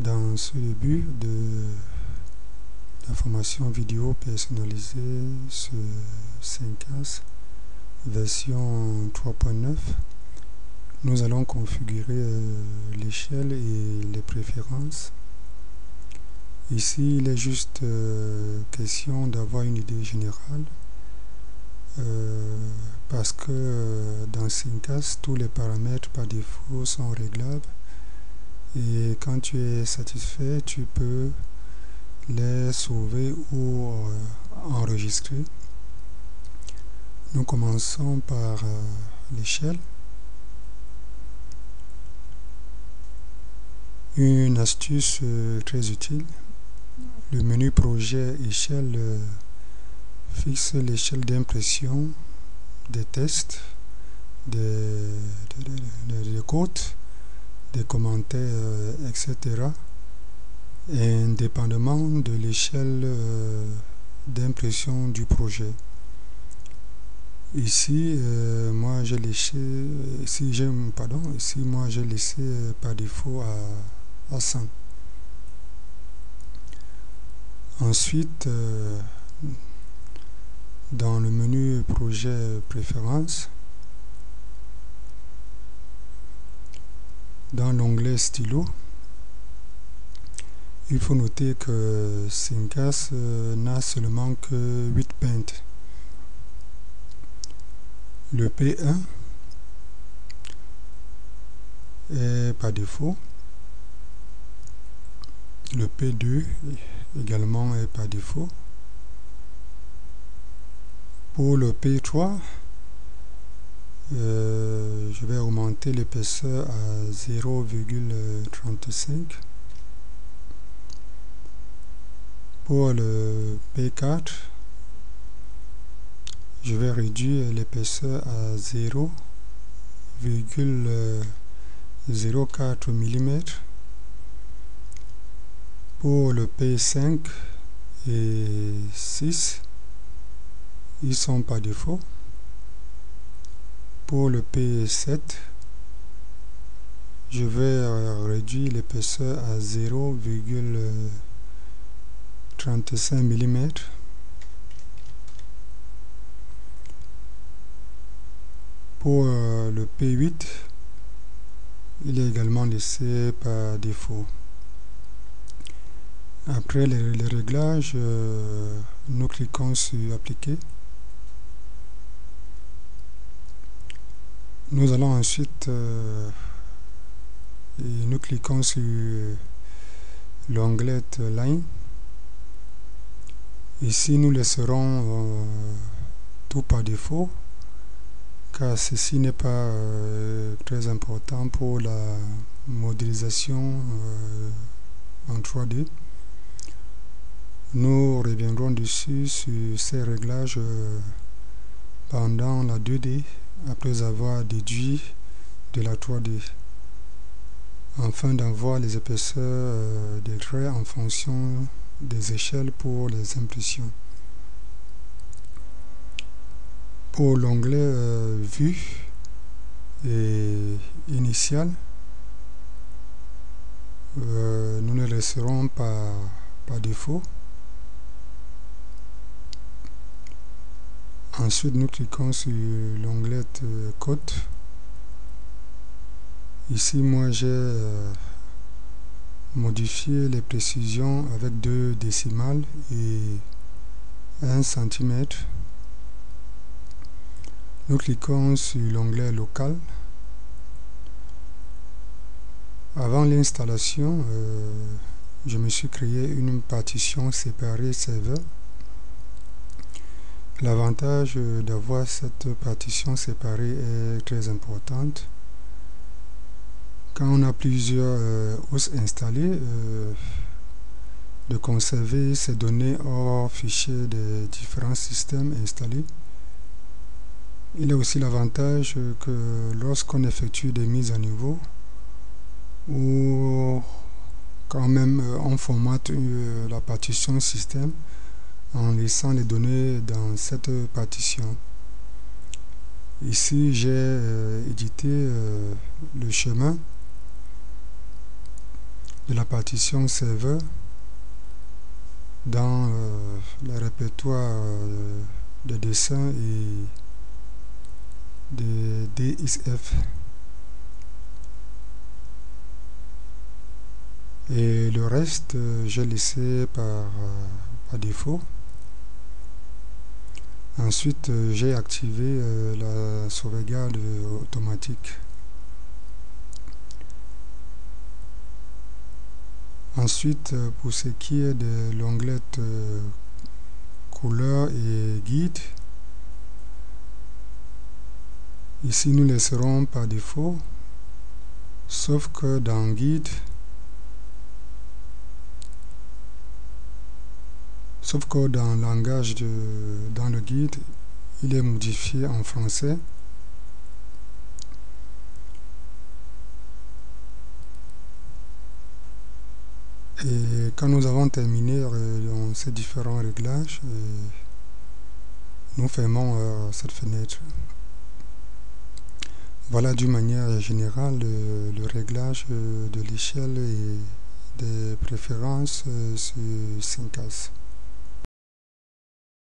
Dans ce début de la formation vidéo personnalisée sur 5S version 3.9, nous allons configurer l'échelle et les préférences. Ici, il est juste question d'avoir une idée générale parce que dans 5S, tous les paramètres par défaut sont réglables et quand tu es satisfait, tu peux les sauver ou enregistrer. Nous commençons par l'échelle. Une astuce très utile. Le menu projet échelle fixe l'échelle d'impression des tests, des codes, des commentaires, etc. indépendamment de l'échelle d'impression du projet. Ici, moi j'ai laissé, ici moi j'ai laissé par défaut à 100. Ensuite, dans le menu projet préférences, dans l'onglet stylo, il faut noter que 5S n'a seulement que 8 peintes. Le P1 est par défaut. Le P2 également est par défaut. Pour le P3, je vais augmenter l'épaisseur à 0,35. Pour le P4, je vais réduire l'épaisseur à 0,04 mm. Pour le P5 et 6, ils sont par défaut. Pour le P7, je vais réduire l'épaisseur à 0,35 mm. Pour le P8, il est également laissé par défaut. Après les réglages, nous cliquons sur Appliquer. Nous allons ensuite nous cliquons sur l'onglet Line. Ici, nous laisserons tout par défaut, car ceci n'est pas très important pour la modélisation en 3D. Nous reviendrons dessus sur ces réglages pendant la 2D, après avoir déduit de la 3D, afin d'avoir les épaisseurs des traits en fonction des échelles pour les impressions. Pour l'onglet Vue et Initial, nous le laisserons par défaut. Ensuite, nous cliquons sur l'onglet Code. Ici, moi, j'ai modifié les précisions avec 2 décimales et 1 cm. Nous cliquons sur l'onglet Local. Avant l'installation, je me suis créé une partition séparée serveur. L'avantage d'avoir cette partition séparée est très importante. Quand on a plusieurs hosts installés, de conserver ces données hors fichier des différents systèmes installés. Il y a aussi l'avantage que lorsqu'on effectue des mises à niveau ou quand même on formate la partition système en laissant les données dans cette partition. Ici, j'ai édité le chemin de la partition serveur dans le répertoire de dessin et de DXF. Et le reste, j'ai laissé par défaut. Ensuite, j'ai activé la sauvegarde automatique. Ensuite, pour ce qui est de l'onglet couleur et guide, ici nous laisserons par défaut, sauf que dans guide, sauf que dans le langage dans le guide, il est modifié en français. Et quand nous avons terminé dans ces différents réglages, nous fermons cette fenêtre. Voilà d'une manière générale le réglage de l'échelle et des préférences sur Syncas.